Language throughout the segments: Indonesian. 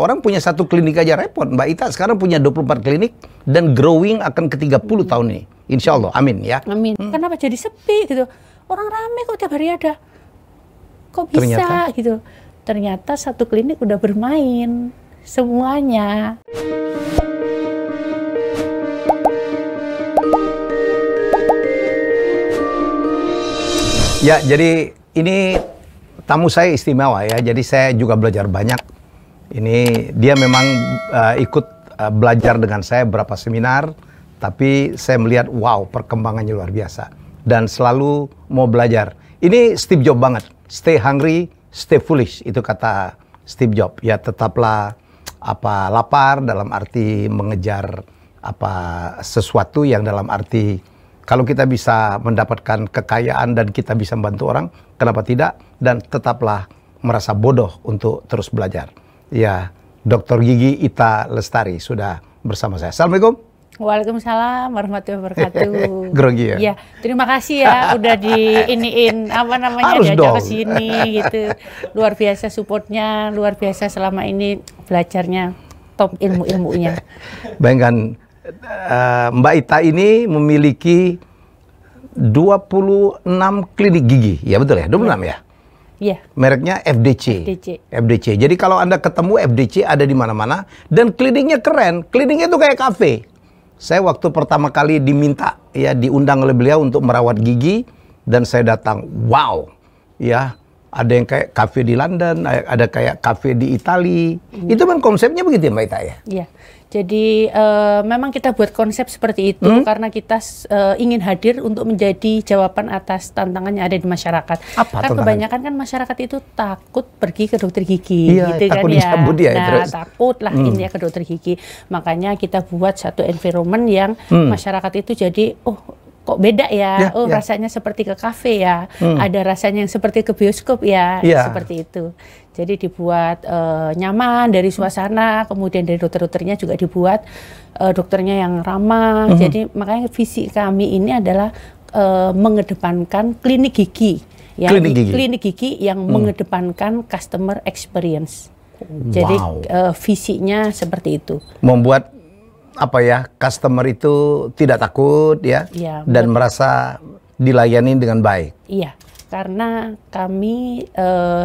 Orang punya satu klinik aja repot. Mbak Ita sekarang punya 24 klinik dan growing akan ke 30 tahun ini. Insya Allah, amin ya. Amin. Kenapa jadi sepi gitu? Orang rame kok tiap hari ada. Kok bisa Ternyata? gitu? Ternyata satu klinik udah bermain semuanya. Ya, jadi ini tamu saya istimewa ya. Jadi saya juga belajar banyak. Ini dia memang ikut belajar dengan saya beberapa seminar, tapi saya melihat wow, perkembangannya luar biasa dan selalu mau belajar. Ini Steve Jobs banget. Stay hungry, stay foolish, itu kata Steve Jobs. Ya, tetaplah lapar dalam arti mengejar sesuatu yang dalam arti kalau kita bisa mendapatkan kekayaan dan kita bisa membantu orang, kenapa tidak? Dan tetaplah merasa bodoh untuk terus belajar. Ya, Dr. Gigi Ita Lestari sudah bersama saya. Assalamualaikum. Waalaikumsalam warahmatullahi wabarakatuh. Grogi ya? Ya, terima kasih ya udah diiniin Harus diajak dong. ke sini gitu. Luar biasa supportnya, luar biasa selama ini belajarnya top ilmu-ilmunya. Bayangkan Mbak Ita ini memiliki 26 klinik gigi. Ya betul ya? 26 ya? Iya. Mereknya FDC. FDC. Jadi kalau Anda ketemu FDC ada di mana-mana dan kliniknya keren. Kliniknya itu kayak kafe. Saya waktu pertama kali diminta ya diundang oleh beliau untuk merawat gigi dan saya datang. Wow. Ya, ada yang kayak kafe di London, ada kayak kafe di Italia. Itu kan konsepnya begitu ya Mbak Ita ya? Iya. Jadi memang kita buat konsep seperti itu karena kita ingin hadir untuk menjadi jawaban atas tantangan yang ada di masyarakat. Apa kan tantangan? kebanyakan kan masyarakat itu takut pergi ke dokter gigi, Iya, gitu takut kan ya. dicabut ya, Nah, terus. takut lah ini ke dokter gigi. Makanya kita buat satu environment yang masyarakat itu jadi kok beda ya, rasanya seperti ke kafe ya, ada rasanya yang seperti ke bioskop ya, seperti itu. Jadi dibuat nyaman dari suasana, kemudian dari dokter-dokternya juga dibuat dokternya yang ramah. Jadi makanya visi kami ini adalah mengedepankan klinik gigi, ya, klinik gigi yang mengedepankan customer experience. Jadi visinya seperti itu. Membuat customer itu tidak takut ya, dan merasa dilayani dengan baik. Iya, karena kami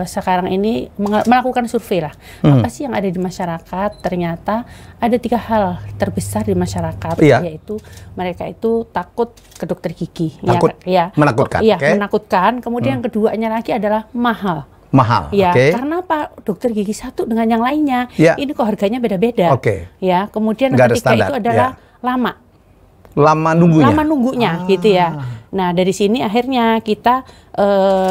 sekarang ini melakukan survei lah. Apa sih yang ada di masyarakat? Ternyata ada 3 hal terbesar di masyarakat, yaitu mereka itu takut ke dokter gigi. Takut, menakutkan. Iya, menakutkan. Kemudian yang keduanya lagi adalah mahal. Mahal, ya, karena apa? Dokter gigi satu dengan yang lainnya, ini kok harganya beda-beda. Ya, kemudian yang ketiga itu adalah lama nunggunya, gitu ya. Nah, dari sini akhirnya kita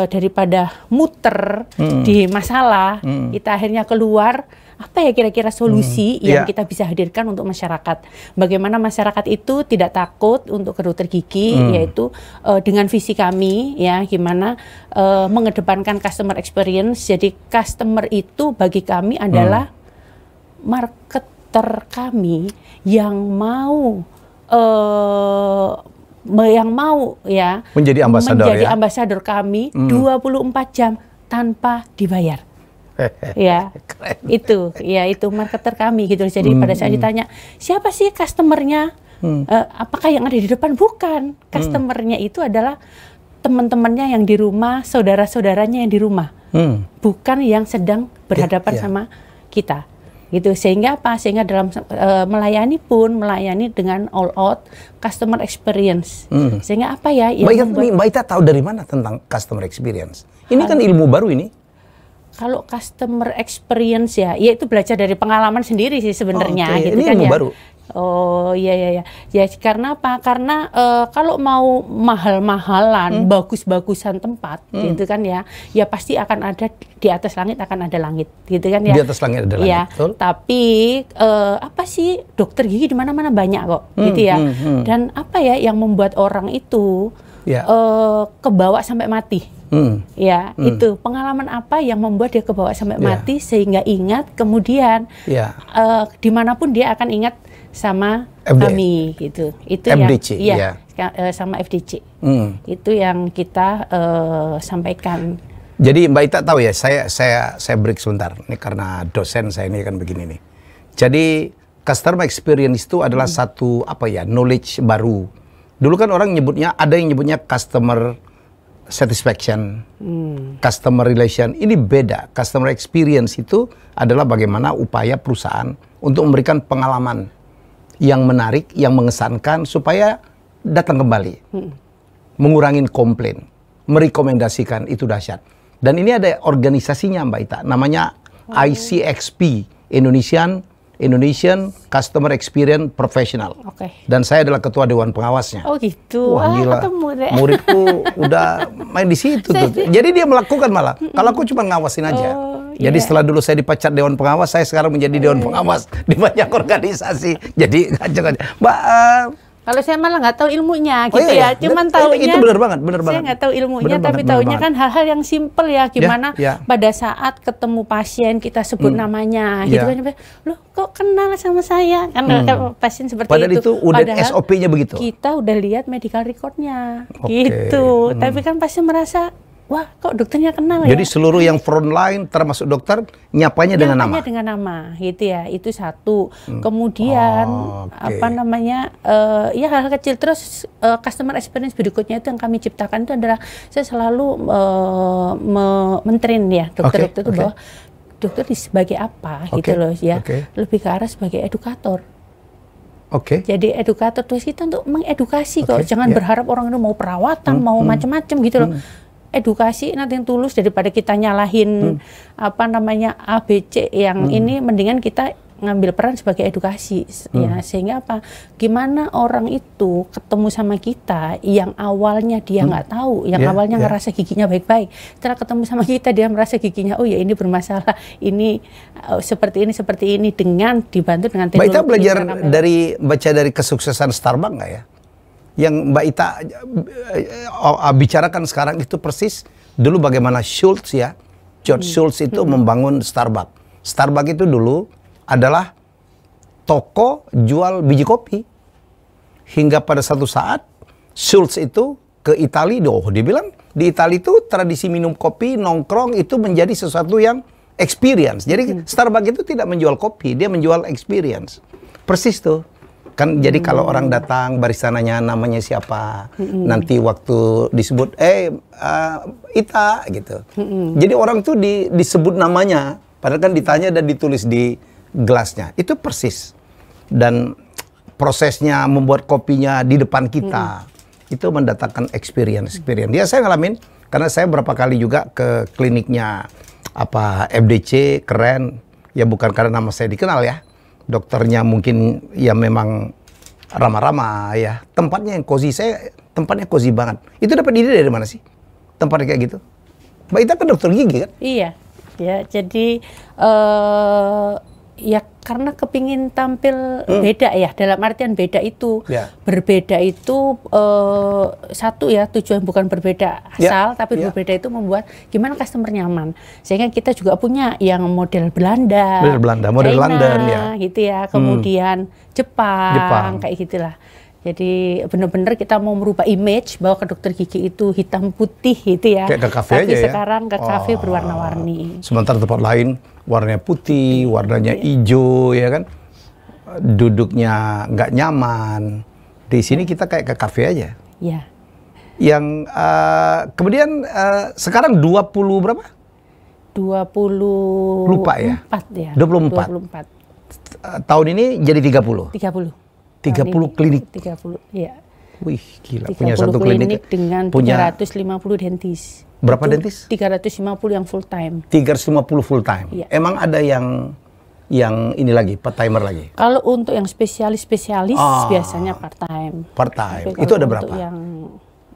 daripada muter di masalah, kita akhirnya keluar apa ya kira-kira solusi yang kita bisa hadirkan untuk masyarakat. Bagaimana masyarakat itu tidak takut untuk ke dokter gigi, yaitu dengan visi kami ya, gimana mengedepankan customer experience. Jadi customer itu bagi kami adalah marketer kami yang mau ya menjadi ambasador kami 24 jam tanpa dibayar. Ya, itu marketer kami gitu. Jadi pada saat ditanya siapa sih customernya, apakah yang ada di depan? Bukan, customernya itu adalah teman-temannya yang di rumah, saudara-saudaranya yang di rumah, bukan yang sedang berhadapan sama kita. Gitu, sehingga apa? Sehingga dalam melayani dengan all out customer experience. Sehingga apa ya? Mbak Ita tahu dari mana tentang customer experience? Ini kan ilmu baru ini. Kalau customer experience ya itu belajar dari pengalaman sendiri sih sebenarnya, gitu ini kan ilmu ya. baru. Oh iya. Ya karena apa? Karena kalau mau mahal-mahalan, bagus-bagusan tempat, gitu kan ya. Ya pasti akan ada di atas langit akan ada langit, gitu kan ya. Di atas langit ada langit. Ya, betul. Tapi apa sih dokter gigi di mana-mana banyak kok, gitu ya. Dan apa ya yang membuat orang itu kebawa sampai mati? Itu pengalaman apa yang membuat dia kebawa sampai mati sehingga ingat kemudian dimanapun dia akan ingat sama kami gitu. Itu FDC, sama FDC. Itu yang kita sampaikan. Jadi Mbak Ita tahu ya, saya break sebentar. Ini karena dosen saya ini kan begini nih. Jadi customer experience itu adalah satu knowledge baru. Dulu kan orang nyebutnya, ada yang nyebutnya customer satisfaction, customer relation. Ini beda. Customer experience itu adalah bagaimana upaya perusahaan untuk memberikan pengalaman yang menarik, yang mengesankan supaya datang kembali, mengurangi komplain, merekomendasikan, itu dahsyat. Dan ini ada organisasinya Mbak Ita, namanya ICXP, Indonesian Customer Experience Professional. Dan saya adalah ketua dewan pengawasnya. Oh gitu. Wah gila, muridku udah main di situ tuh. Jadi dia melakukan malah. Kalau aku cuma ngawasin aja. Jadi setelah dulu saya dipecat dewan pengawas, saya sekarang menjadi dewan pengawas di banyak organisasi. Jadi Mbak. Kalau saya malah nggak tahu ilmunya gitu ya, cuman taunya itu benar banget. Saya nggak tahu ilmunya, tapi taunya kan hal-hal yang simpel ya, gimana pada saat ketemu pasien kita sebut namanya, gitu kan, loh kok kenal sama saya, kan pasien seperti padahal itu udah SOP-nya begitu. Kita udah lihat medical record-nya, gitu, tapi kan pasti merasa, wah, kok dokternya kenal ya? Jadi seluruh yang front line termasuk dokter nyapanya dengan nama. Dengan nama, gitu ya. Itu satu. Kemudian ya hal-hal kecil. Terus customer experience berikutnya itu yang kami ciptakan itu adalah saya selalu men-train ya dokter-dokter itu bahwa dokter sebagai apa gitu loh ya. Lebih ke arah sebagai edukator. Jadi edukator terus kita untuk mengedukasi kok. Jangan berharap orang itu mau perawatan, mau macam-macam gitu loh. Edukasi nanti yang tulus daripada kita nyalahin ABC yang ini, mendingan kita ngambil peran sebagai edukasi ya, sehingga gimana orang itu ketemu sama kita yang awalnya dia nggak tahu, yang awalnya ngerasa giginya baik-baik, setelah ketemu sama kita dia merasa giginya oh ya ini bermasalah, ini seperti ini dengan dibantu dengan teknologi. Mbak Ita baca dari kesuksesan Starbucks nggak ya? Yang Mbak Ita bicarakan sekarang itu persis dulu bagaimana Schultz ya, George Schultz itu membangun Starbucks. Starbucks itu dulu adalah toko jual biji kopi. Hingga pada satu saat Schultz itu ke Italia, dia bilang di Italia itu tradisi minum kopi, nongkrong itu menjadi sesuatu yang experience. Jadi Starbucks itu tidak menjual kopi, dia menjual experience. Persis tuh. Kan jadi kalau orang datang barista nanya namanya siapa, nanti waktu disebut Ita gitu. Jadi orang tuh disebut namanya, padahal kan ditanya dan ditulis di gelasnya. Itu persis. Dan prosesnya membuat kopinya di depan kita itu mendatangkan experience. Dia saya ngalamin karena saya berapa kali juga ke kliniknya FDC, keren. Ya bukan karena nama saya dikenal ya. Dokternya mungkin ya memang ramah-ramah ya. Tempatnya yang cozy, tempatnya cozy banget. Itu dapat ide dari mana sih? Tempatnya kayak gitu. Mbak Ita kan dokter gigi kan? Iya. Ya, jadi ya karena kepingin tampil beda ya. Dalam artian beda itu berbeda itu satu ya, tujuan bukan berbeda asal, tapi berbeda itu membuat gimana customer nyaman. Sehingga kita juga punya yang model Belanda, model China, London ya, gitu ya. Kemudian Jepang kayak gitulah. Jadi benar-benar kita mau merubah image bahwa ke dokter gigi itu hitam putih gitu ya. Kayak ke kafe tapi aja sekarang ke kafe berwarna-warni. Sementara tempat lain warnanya putih, warnanya hijau ya kan. Duduknya nggak nyaman. Di sini kita kayak ke kafe aja. Iya. Yang kemudian sekarang 20 berapa? 20 lupa ya? 24 ya. 24. Tahun ini jadi 30. 30 klinik. 30, iya. Wih, gila. Punya satu klinik dengan 350 dentis. Berapa dentis? 350 yang full time. 350 full time. Iya. Emang ada yang ini lagi, part timer lagi? Kalau untuk yang spesialis biasanya part time. Part time. Itu ada berapa? Untuk yang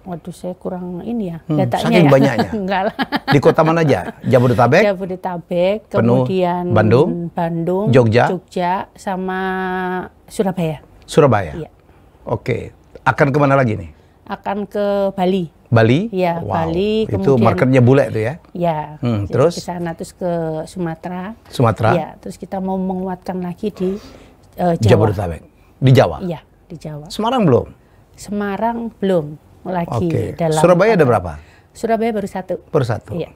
waduh saya kurang ini ya datanya. Saking banyaknya. Enggak lah. Di kota mana aja? Jabodetabek? Jabodetabek, kemudian Bandung, Jogja, sama Surabaya. Iya. Oke. Akan kemana lagi nih? Akan ke Bali. Bali? Iya, Bali. Itu marketnya bule tuh ya? Iya. Terus? Ke sana, terus ke Sumatera. Iya, terus kita mau menguatkan lagi di Jawa. Jabodetabek. Di Jawa? Iya, di Jawa. Semarang belum? Semarang belum lagi. Surabaya ada berapa? Surabaya baru 1. Baru 1? Iya.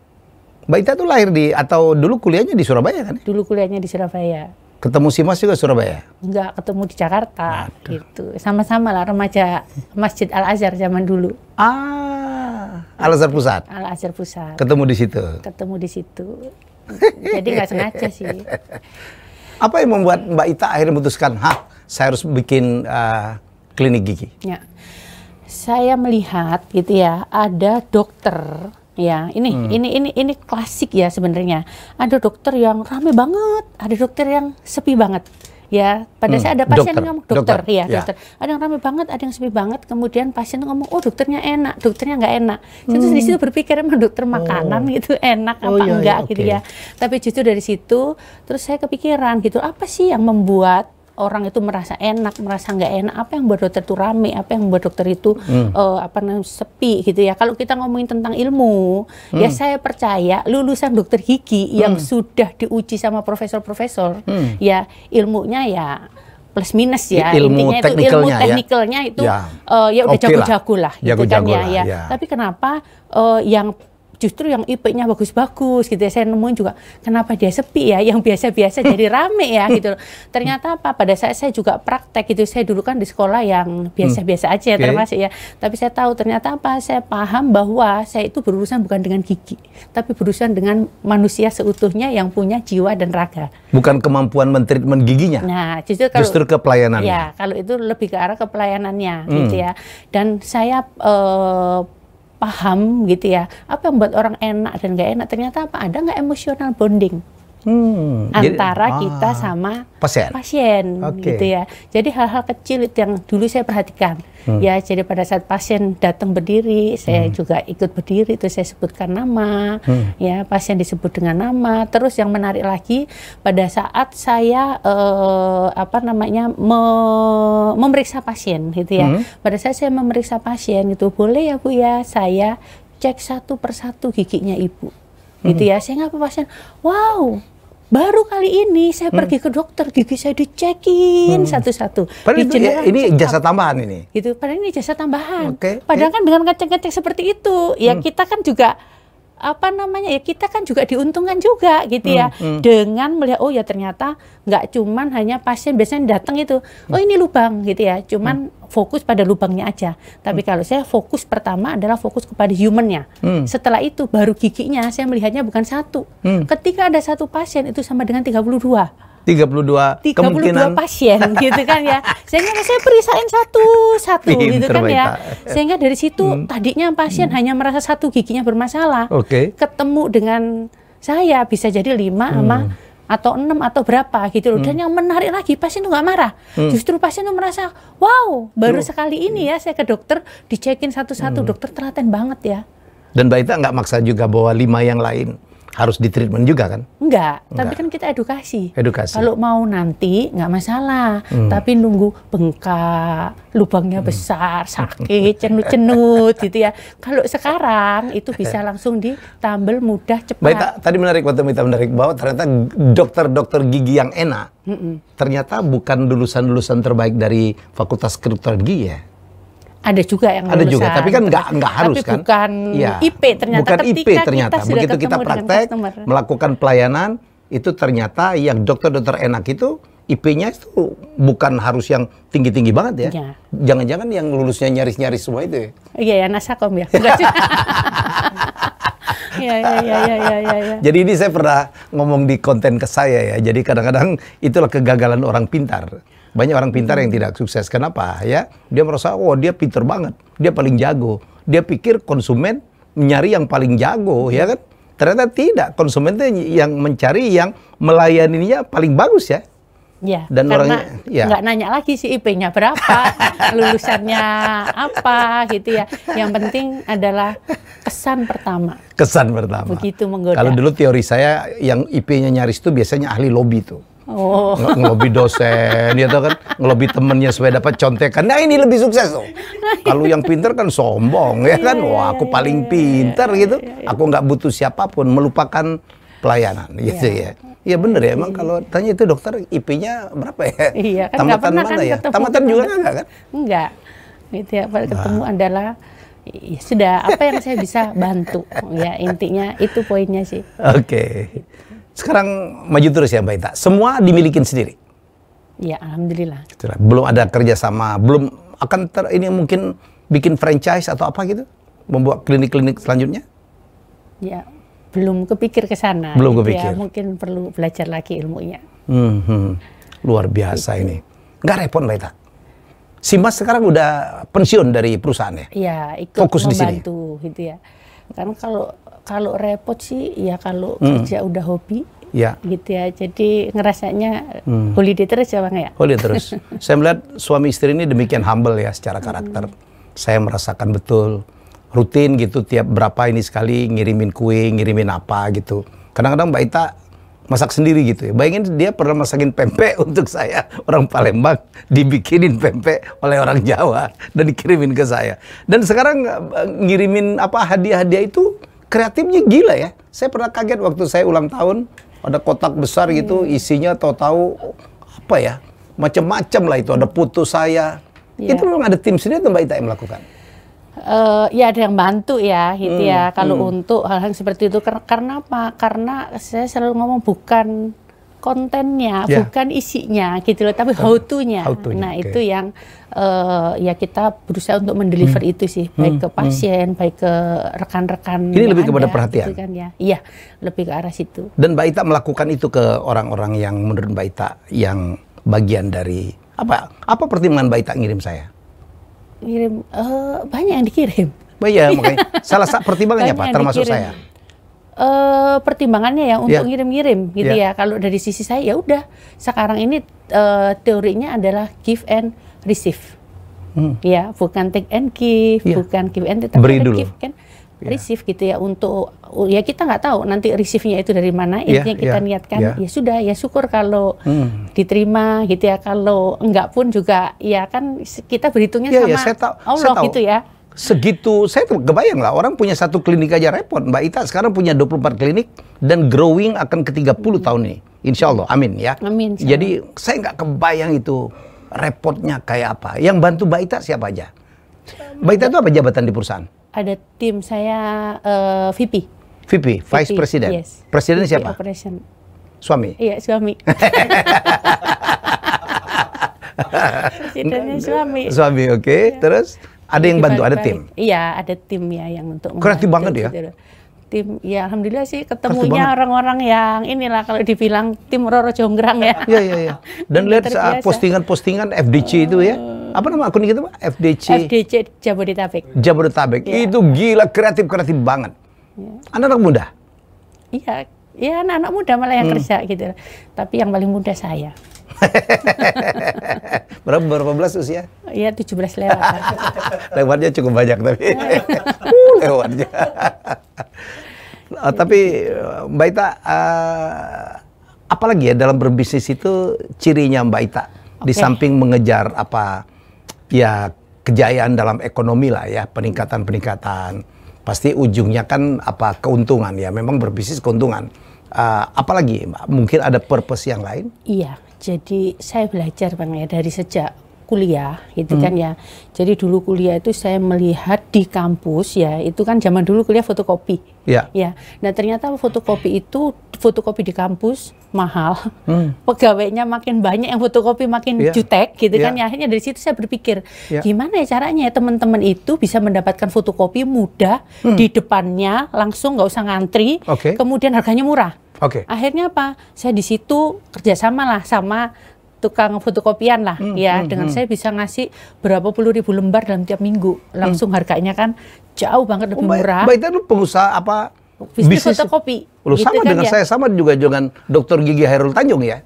Mbak Ita tuh lahir atau dulu kuliahnya di Surabaya kan? Dulu kuliahnya di Surabaya. Ketemu si Mas juga Surabaya? Enggak, ketemu di Jakarta. Gitu. Sama-sama lah remaja Masjid Al-Azhar zaman dulu. Al-Azhar Pusat? Al-Azhar Pusat. Ketemu di situ? Ketemu di situ. Jadi nggak sengaja sih. Apa yang membuat Mbak Ita akhirnya memutuskan, saya harus bikin klinik gigi? Ya. Saya melihat gitu ya, ada dokter. Ya, ini klasik ya sebenarnya. Ada dokter yang rame banget, ada dokter yang sepi banget. Ya, pada saya ada pasien yang ngomong dokter. Ada yang rame banget, ada yang sepi banget. Kemudian pasien ngomong, oh dokternya enak, dokternya nggak enak. Terus di situ berpikir emang dokter makanan gitu enak apa enggak gitu ya. Tapi justru dari situ, terus saya kepikiran gitu, apa sih yang membuat orang itu merasa enak, merasa nggak enak, apa yang membuat dokter itu rame, apa yang membuat dokter itu sepi gitu ya. Kalau kita ngomongin tentang ilmu, ya saya percaya lulusan dokter gigi yang sudah diuji sama profesor-profesor, ya ilmunya ya plus minus ya. Intinya itu ilmu teknikalnya itu ya udah jago-jago lah gitu kan ya. Tapi kenapa yang justru yang IP-nya bagus-bagus gitu ya, saya nemuin juga kenapa dia sepi ya, yang biasa-biasa jadi rame ya gitu. Ternyata apa, pada saat saya juga praktek gitu, saya dulu kan di sekolah yang biasa-biasa aja ya termasuk ya, tapi saya tahu ternyata apa, saya paham bahwa saya itu berurusan bukan dengan gigi, tapi berurusan dengan manusia seutuhnya yang punya jiwa dan raga. Bukan kemampuan mentreatment giginya? Nah, justru ke pelayanannya? Ya, kalau itu lebih ke arah ke pelayanannya gitu ya. Dan saya paham gitu ya, apa yang membuat orang enak dan nggak enak, ternyata apa, ada nggak emotional bonding antara kita sama pasien gitu ya. Jadi hal-hal kecil itu yang dulu saya perhatikan ya. Jadi pada saat pasien datang berdiri, saya juga ikut berdiri, itu saya sebutkan nama ya, pasien disebut dengan nama. Terus yang menarik lagi, pada saat saya memeriksa pasien gitu ya, pada saat saya memeriksa pasien itu, boleh ya Bu ya saya cek satu persatu giginya Ibu gitu ya. Saya ngapa pasien, wow, baru kali ini saya pergi ke dokter gigi, saya dicekin satu-satu. Padahal ini jasa tambahan ini. Gitu, padahal ini jasa tambahan. Padahal kan dengan ngecek-ngecek seperti itu, ya kita kan juga kita kan juga diuntungkan juga gitu ya, dengan melihat oh ya ternyata nggak cuman hanya pasien biasanya datang itu, oh ini lubang gitu ya, cuman fokus pada lubangnya aja. Tapi kalau saya fokus pertama adalah fokus kepada humannya. Setelah itu baru giginya saya melihatnya bukan satu. Ketika ada satu pasien itu sama dengan 32 kemungkinan pasien gitu kan ya. Sehingga saya periksain satu-satu gitu kan ya. Sehingga dari situ tadinya pasien hanya merasa satu giginya bermasalah. Ketemu dengan saya bisa jadi 5 sama atau 6 atau berapa gitu loh. Dan yang menarik lagi, pasien itu nggak marah. Justru pasien itu merasa, wow, baru sekali ini ya saya ke dokter dicekin satu-satu. Dokter telaten banget ya. Dan Mbak Ita nggak maksa juga bahwa 5 yang lain harus di treatment juga kan? Enggak, tapi kan kita edukasi. Kalau mau nanti nggak masalah, tapi nunggu bengkak, lubangnya besar, sakit, cenut-cenut gitu ya. Kalau sekarang itu bisa langsung ditambal mudah, cepat. Mbak, tadi menarik waktu Mbak menarik bahwa ternyata dokter-dokter gigi yang enak, ternyata bukan lulusan-lulusan terbaik dari Fakultas Kedokteran Gigi ya? Ada juga yang lulusan. Ada juga, tapi kan nggak harus kan? Bukan IP ternyata. Bukan IP ternyata. Begitu kita praktek, melakukan pelayanan, itu ternyata yang dokter-dokter enak itu IP-nya itu bukan harus yang tinggi-tinggi banget ya. Jangan-jangan yang lulusnya nyaris-nyaris semua itu ya? Iya ya, Nasakom ya. Iya. Jadi ini saya pernah ngomong di konten ke saya ya. Jadi kadang-kadang itulah kegagalan orang pintar. Banyak orang pintar yang tidak sukses. Kenapa? Ya, dia merasa, oh dia pintar banget, dia paling jago. Dia pikir konsumen mencari yang paling jago, ya kan? Ternyata tidak. Konsumen itu yang mencari yang melayaninya paling bagus ya. Ya, dan karena nggak nanya lagi si IP-nya berapa, lulusannya apa gitu ya. Yang penting adalah kesan pertama. Kesan pertama. Begitu menggoda. Kalau dulu teori saya yang IP-nya nyaris itu biasanya ahli lobby tuh. Ngelobi dosen, ya kan, ngelobi temennya supaya dapat contekan. Nah ini lebih sukses tuh. Kalau yang pinter kan sombong, ya kan. Wah aku paling pinter gitu. Aku nggak butuh siapapun, melupakan pelayanan, gitu ya. Iya bener ya, emang kalau tanya itu dokter IP-nya berapa ya? Iya, kan tamatan mana kan ya? Tamatan juga enggak kan? Enggak, gitu ya. Pada ketemu adalah Ya sudah, apa yang saya bisa bantu, ya intinya itu poinnya sih. Oke. Sekarang maju terus ya Mbak Ita. Semua dimilikin sendiri. Ya, alhamdulillah. Belum ada kerjasama, belum akan ini mungkin bikin franchise atau apa gitu, membuat klinik-klinik selanjutnya? Ya, belum kepikir ke sana. Belum kepikir. Ya, mungkin perlu belajar lagi ilmunya. Luar biasa gitu. Ini. Nggak repot Mbak Ita? Si Mas sekarang udah pensiun dari perusahaannya. Iya, ikut fokus membantu gitu ya. Karena kalau repot sih ya kalau kerja udah hobi. Ya. Gitu ya. Jadi ngerasanya holiday terus ya Bang ya. Holiday terus. Saya melihat suami istri ini demikian humble ya secara karakter. Saya merasakan betul rutin gitu tiap berapa ini sekali ngirimin kue, ngirimin apa gitu. Kadang-kadang Mbak Ita masak sendiri gitu ya. Bayangin dia pernah masakin pempek untuk saya, orang Palembang, dibikinin pempek oleh orang Jawa dan dikirimin ke saya. Dan sekarang ngirimin apa hadiah-hadiah itu kreatifnya gila ya. Saya pernah kaget waktu saya ulang tahun, ada kotak besar gitu, isinya tahu-tahu apa ya, macam-macam lah itu. Ada foto saya. Itu memang ada tim sendiri atau Mbak Ita yang melakukan? Ya ada yang bantu ya gitu ya kalau untuk hal-hal seperti itu. Karena apa? Karena saya selalu ngomong bukan kontennya, bukan isinya gitu loh, tapi how to-nya. Nah itu yang ya kita berusaha untuk mendeliver itu sih, baik ke pasien, baik ke rekan-rekan. Ini lebih kepada perhatian. Gitu kan, ya. Iya, lebih ke arah situ. Dan Mbak Ita melakukan itu ke orang-orang yang menurut Mbak Ita yang bagian dari apa pertimbangan Mbak Ita ngirim saya? Ngirim banyak yang dikirim. Banyak, makanya salah satu pertimbangannya apa? Termasuk saya. Pertimbangannya ya untuk ngirim-ngirim gitu ya. Kalau dari sisi saya ya udah sekarang ini teorinya adalah give and receive. Ya, bukan take and give, bukan give and take, tapi give and receive gitu ya. Untuk ya kita nggak tahu nanti receive-nya itu dari mana, intinya kita niatkan ya sudah, ya syukur kalau diterima gitu ya. Kalau enggak pun juga ya kan kita berhitungnya sama Allah gitu ya. Segitu, saya kebayang lah, orang punya satu klinik aja repot. Mbak Ita sekarang punya 24 klinik dan growing akan ke 30 tahun ini. Insya Allah, amin ya. Amin. Jadi saya nggak kebayang itu repotnya kayak apa. Yang bantu Mbak Ita siapa aja? Mbak Ita itu apa jabatan di perusahaan? Ada tim saya VP. VP, Vice President. Yes. Presiden VP siapa? Operation. Suami? Iya, suami. Presidennya suami. Suami, oke. Terus? Ada yang bantu, ada tim? Iya, ada tim ya yang untuk kreatif banget ya? Tim, ya alhamdulillah sih ketemunya orang-orang yang inilah kalau dibilang tim Roro Jonggrang ya. Iya. Dan lihat postingan-postingan FDC itu ya. Apa nama akun itu Pak? FDC Jabodetabek. Jabodetabek. Ya. Itu gila kreatif banget. Ya. Anak-anak muda? Iya, ya anak-anak muda malah yang kerja gitu. Tapi yang paling muda saya. Berapa belas usia? Iya 17 lewat. Lewatnya cukup banyak tapi lewatnya. Tapi Mbak Ita, apalagi ya dalam berbisnis itu cirinya Mbak Ita di samping mengejar apa ya kejayaan dalam ekonomi lah ya, peningkatan pasti ujungnya kan apa keuntungan ya, memang berbisnis keuntungan. Apalagi mungkin ada purpose yang lain? Iya. Jadi saya belajar Bang ya dari sejak kuliah gitu kan ya. Jadi dulu kuliah itu saya melihat di kampus ya, itu kan zaman dulu kuliah fotokopi. Ya. Nah ternyata fotokopi di kampus mahal. Pegawainya makin banyak yang fotokopi makin jutek gitu kan ya. Akhirnya dari situ saya berpikir gimana ya caranya ya teman-teman itu bisa mendapatkan fotokopi mudah di depannya langsung nggak usah ngantri. Kemudian harganya murah. Akhirnya apa? Saya di situ kerjasama lah sama tukang fotokopian lah dengan saya bisa ngasih berapa puluh ribu lembar dalam tiap minggu. Langsung harganya kan jauh banget lebih murah. Mbak Ita itu pengusaha apa? Bisnis fotokopi. Loh, sama kan dengan saya, sama juga dengan Dr. Gigi Hairul Tanjung ya.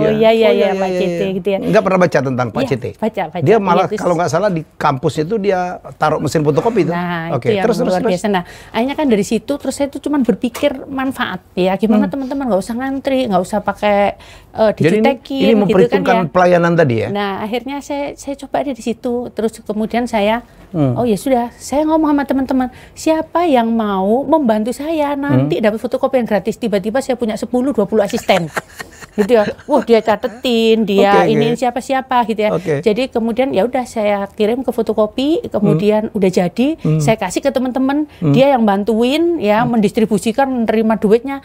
Iya, Pak Cete gitu ya. Nggak pernah baca tentang Pak Cete? Baca. Dia malah kalau nggak salah di kampus itu dia taruh mesin fotokopi itu. Nah, itu yang luar biasa. Nah, akhirnya kan dari situ terus saya itu cuma berpikir manfaat ya. Gimana teman-teman nggak usah ngantri, nggak usah pakai dijutekin. Ini memperhitungkan pelayanan tadi ya. Nah, akhirnya saya coba di situ. Terus kemudian saya oh ya sudah, saya ngomong sama teman-teman, siapa yang mau membantu saya nanti dapat fotokopi fotokopi yang gratis, tiba-tiba saya punya 10-20 asisten. Gitu ya. Wah, dia catetin, dia ini siapa-siapa gitu ya. Jadi kemudian ya udah saya kirim ke fotokopi, kemudian udah jadi, saya kasih ke teman-teman, dia yang bantuin ya mendistribusikan, menerima duitnya.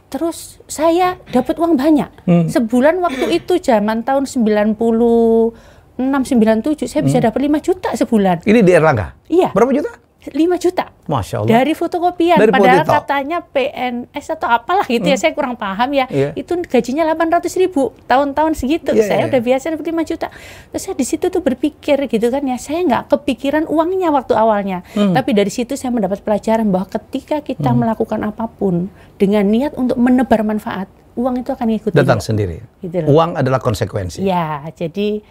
Terus saya dapat uang banyak. Sebulan waktu itu zaman tahun 96-97 saya bisa dapat 5 juta sebulan. Ini di Erlangga? Iya. Berapa juta? 5 juta. Masya Allah. Dari fotokopian. Dari padahal katanya PNS atau apalah gitu ya, saya kurang paham ya. Itu gajinya 800.000 tahun-tahun segitu. Saya udah biasa dapat 5 juta. Terus saya di situ tuh berpikir gitu kan ya, saya nggak kepikiran uangnya waktu awalnya. Tapi dari situ saya mendapat pelajaran bahwa ketika kita melakukan apapun dengan niat untuk menebar manfaat, uang itu akan ngikut datang sendiri. Gitu loh. Uang adalah konsekuensi. Ya, jadi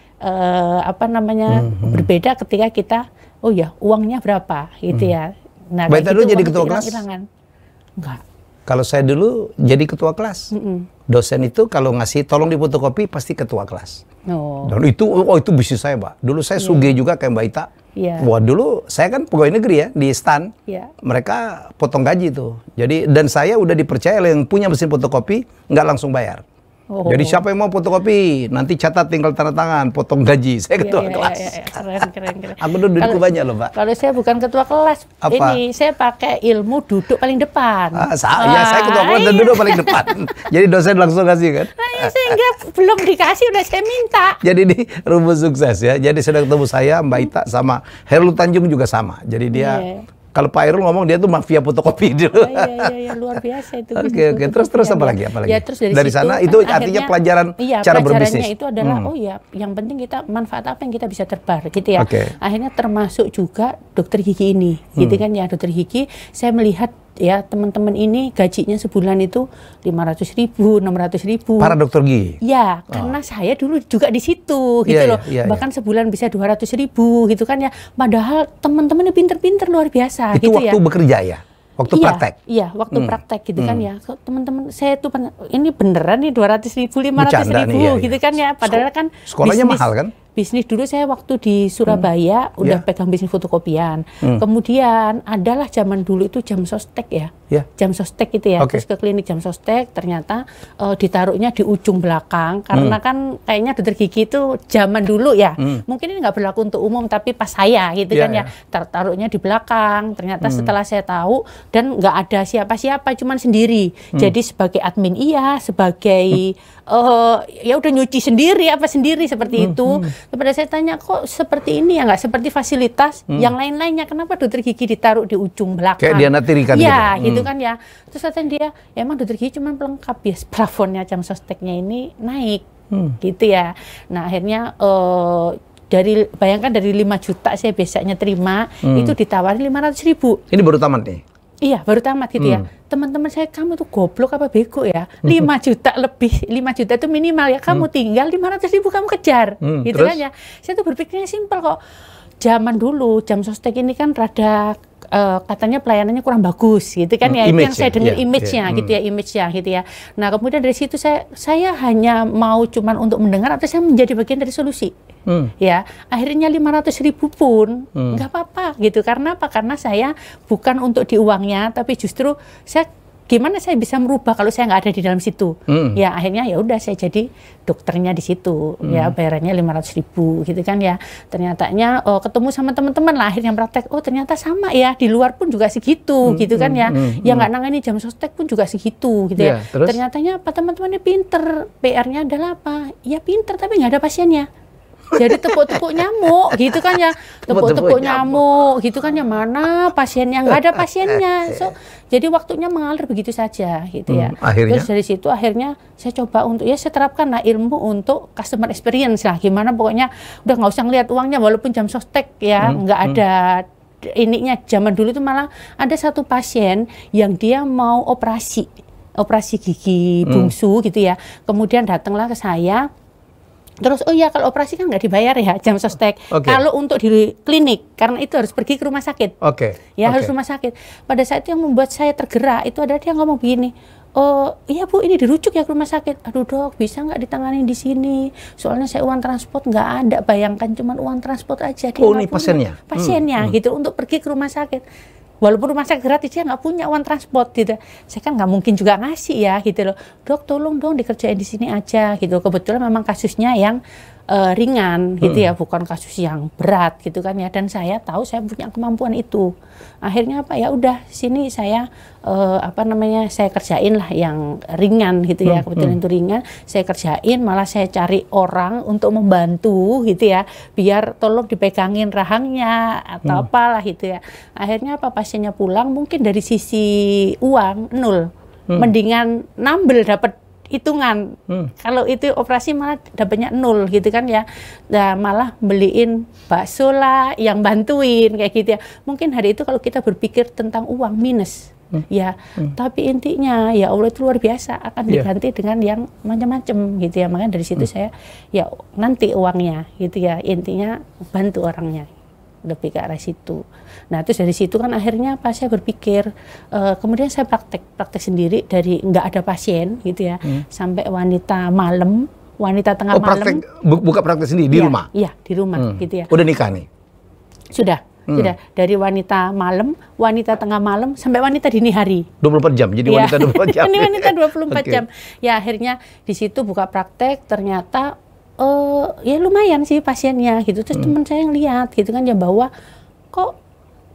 berbeda ketika kita oh ya, uangnya berapa gitu ya. Nah, Baita dulu jadi ketua kelas? Enggak. Kalau saya dulu jadi ketua kelas. Dosen itu kalau ngasih tolong difotokopi pasti ketua kelas. Dan itu bisnis saya, Mbak. Dulu saya sugih juga kayak Mbak Ita. Wah, dulu saya kan pegawai negeri ya di STAN. Mereka potong gaji tuh. Jadi dan saya udah dipercaya yang punya mesin fotokopi nggak langsung bayar. Jadi siapa yang mau fotokopi, nanti catat tinggal tanda tangan, potong gaji. Saya ketua kelas. Keren. Aku dulu duduk banyak loh, Pak. Kalau saya bukan ketua kelas, ini saya pakai ilmu duduk paling depan. Saya ketua kelas dan duduk paling depan. Jadi dosen langsung kasih kan? Sehingga belum dikasih udah saya minta. Jadi ini rumus sukses ya. Jadi sudah ketemu saya, Mbak Ita sama Herul Tanjung juga sama. Jadi dia kalau Pak Irul ngomong dia tuh mafia fotokopi dulu. Iya, luar biasa itu. Oke. Terus apa lagi? Ya, terus dari sana itu artinya pelajaran cara berbisnis. Itu adalah yang penting kita manfaat apa yang kita bisa terbar gitu ya. Akhirnya termasuk juga dokter gigi ini, gitu kan ya, dokter gigi. Saya melihat ya teman-teman ini gajinya sebulan itu 500.000, 600.000. Para dokter gigi? Ya, karena saya dulu juga di situ gitu loh. Bahkan sebulan bisa 200.000 gitu kan ya. Padahal teman-teman pinter-pinter luar biasa itu gitu waktu bekerja ya? Waktu praktek? Iya, waktu praktek gitu kan ya. Teman-teman saya tuh ini beneran nih 200.000, 500.000 gitu kan ya. Padahal kan sekolahnya mahal kan? Bisnis dulu saya waktu di Surabaya udah pegang bisnis fotokopian. Kemudian adalah zaman dulu itu jam sostek ya. Jam sostek itu ya. Terus ke klinik jam sostek ternyata ditaruhnya di ujung belakang karena kan kayaknya dokter gigi itu zaman dulu ya. Mungkin ini nggak berlaku untuk umum tapi pas saya gitu kan ya. Taruhnya di belakang. Ternyata setelah saya tahu dan nggak ada siapa-siapa cuman sendiri. Jadi sebagai admin sebagai ya udah nyuci sendiri seperti itu. Kepada saya tanya kok seperti ini ya, nggak seperti fasilitas yang lain-lainnya, kenapa dokter gigi ditaruh di ujung belakang? Kayak dia natirikan gitu kan ya. Terus katanya dia, ya emang dokter gigi cuma pelengkap ya, plafonnya jam sosteknya ini naik gitu ya. Nah akhirnya bayangkan dari 5 juta saya biasanya terima, itu ditawarin 500.000. Ini baru tamat nih? Iya, baru tamat gitu ya. Teman-teman saya, kamu tuh goblok apa bego ya? 5 juta lebih, 5 juta itu minimal ya. Kamu tinggal 500.000 kamu kejar. Gitu kan ya. Saya tuh berpikirnya simpel kok. Zaman dulu, jam sostek ini kan rada katanya pelayanannya kurang bagus gitu kan ya. Itu yang saya dengar image-nya gitu ya. Nah, kemudian dari situ saya hanya mau cuman untuk mendengar atau saya menjadi bagian dari solusi. Ya, akhirnya 500.000 pun nggak apa-apa gitu. Karena apa? Karena saya bukan untuk di uangnya, tapi justru gimana saya bisa merubah kalau saya nggak ada di dalam situ. Ya akhirnya ya udah saya jadi dokternya di situ. Ya bayarannya 500.000 gitu kan ya. Ternyatanya ketemu sama teman-teman lah akhirnya praktek. Oh ternyata sama ya, di luar pun juga segitu gitu kan ya. Yang nggak nangani jam sostek pun juga segitu gitu ya. Ternyatanya apa, teman-temannya pinter. PR-nya adalah apa? Ya pinter tapi nggak ada pasiennya. Jadi tepuk-tepuk nyamuk gitu kan ya, tepuk-tepuk nyamuk gitu kan ya, mana pasiennya, nggak ada pasiennya. Jadi waktunya mengalir begitu saja gitu ya. Terus dari situ akhirnya saya coba untuk saya terapkan lah ilmu untuk customer experience lah, gimana pokoknya udah nggak usah ngeliat uangnya walaupun jam sostek ya, nggak ada ininya. Zaman dulu itu malah ada satu pasien yang dia mau operasi gigi bungsu gitu ya, kemudian datanglah ke saya. Terus oh ya kalau operasi kan nggak dibayar ya jam sostek. Kalau untuk di klinik karena itu harus pergi ke rumah sakit. Harus rumah sakit. Pada saat itu yang membuat saya tergerak itu adalah dia ngomong begini. Oh iya Bu, ini dirujuk ya ke rumah sakit. Aduh dok, bisa nggak ditangani di sini? Soalnya saya uang transport nggak ada. Bayangkan cuma uang transport aja. Ini pasiennya? Pasiennya gitu untuk pergi ke rumah sakit. Walaupun rumah sakit gratis, dia nggak punya uang transport gitu. Saya kan nggak mungkin juga ngasih ya gitu loh. Dok tolong dong dikerjain di sini aja gitu. Kebetulan memang kasusnya yang ringan gitu ya, bukan kasus yang berat gitu kan ya. Dan saya tahu saya punya kemampuan itu. Akhirnya apa ya udah sini saya saya kerjain lah yang ringan gitu ya. Kebetulan itu ringan, saya kerjain, malah saya cari orang untuk membantu gitu ya, biar tolong dipegangin rahangnya atau apalah gitu ya. Akhirnya apa, pasiennya pulang mungkin dari sisi uang nol, mendingan nambel dapat hitungan. Kalau itu operasi malah dapatnya nol gitu kan ya. Nah, malah beliin bakso lah, yang bantuin kayak gitu ya. Mungkin hari itu kalau kita berpikir tentang uang minus ya, tapi intinya ya Allah itu luar biasa, akan diganti dengan yang macam-macam gitu ya. Makanya dari situ saya ya nanti uangnya gitu ya, intinya bantu orangnya, lebih ke arah situ. Nah terus dari situ kan akhirnya apa, saya berpikir kemudian saya praktek sendiri dari nggak ada pasien gitu ya, sampai wanita malam, wanita tengah malam. Buka praktek sendiri di rumah? Iya di rumah gitu ya. Udah nikah nih? Sudah. Dari wanita malam, wanita tengah malam, sampai wanita dini hari. 24 jam, jadi wanita 24 jam. Ini wanita 24 jam. Ya akhirnya di situ buka praktek, ternyata ya lumayan sih pasiennya gitu. Terus teman saya yang lihat gitu kan ya, bahwa kok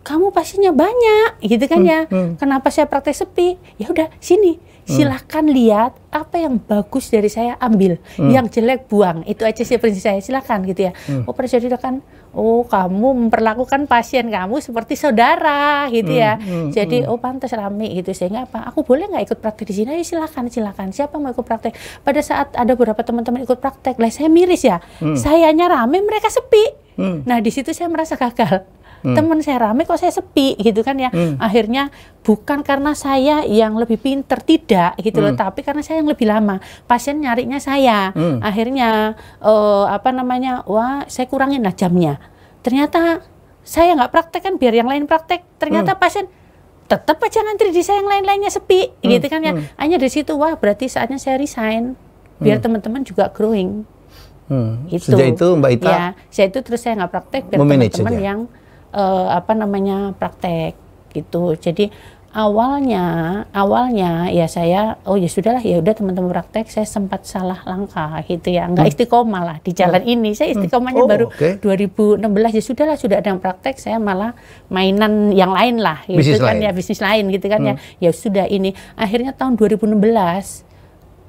kamu pasiennya banyak gitu kan ya. Kenapa saya praktek sepi? Ya udah sini, silahkan lihat apa yang bagus dari saya ambil, yang jelek buang. Itu aja sih prinsip saya, silahkan gitu ya. Oh presiden kan, oh kamu memperlakukan pasien kamu seperti saudara gitu ya. Jadi oh pantas rame gitu, sehingga apa, aku boleh nggak ikut praktek di sini? Ayo silakan, siapa mau ikut praktek. Pada saat ada beberapa teman-teman ikut praktek, lah saya miris ya, sayanya rame mereka sepi. Nah di situ saya merasa gagal. Teman saya rame kok saya sepi gitu kan ya. Akhirnya bukan karena saya yang lebih pinter, tidak gitu loh, tapi karena saya yang lebih lama, pasien nyarinya saya. Akhirnya wah saya kurangin lah jamnya. Ternyata saya nggak praktek kan, biar yang lain praktek. Ternyata pasien tetap aja ngantri di saya, yang lain-lainnya sepi gitu kan ya. Hanya dari situ, wah berarti saatnya saya resign biar teman-teman juga growing. Gitu. Sejak itu Mbak Ita? Ya, saya itu terus saya nggak praktek biar teman-teman yang praktek gitu. Jadi awalnya ya saya, oh ya sudahlah, ya udah teman-teman praktek, saya sempat salah langkah gitu ya, nggak istiqomah lah di jalan ini. Saya istiqomahnya baru 2016, ya sudahlah, sudah ada yang praktek, saya malah mainan yang lain lah gitu, bisnis kan lain. Ya bisnis lain gitu kan ya. Ya sudah ini, akhirnya tahun 2016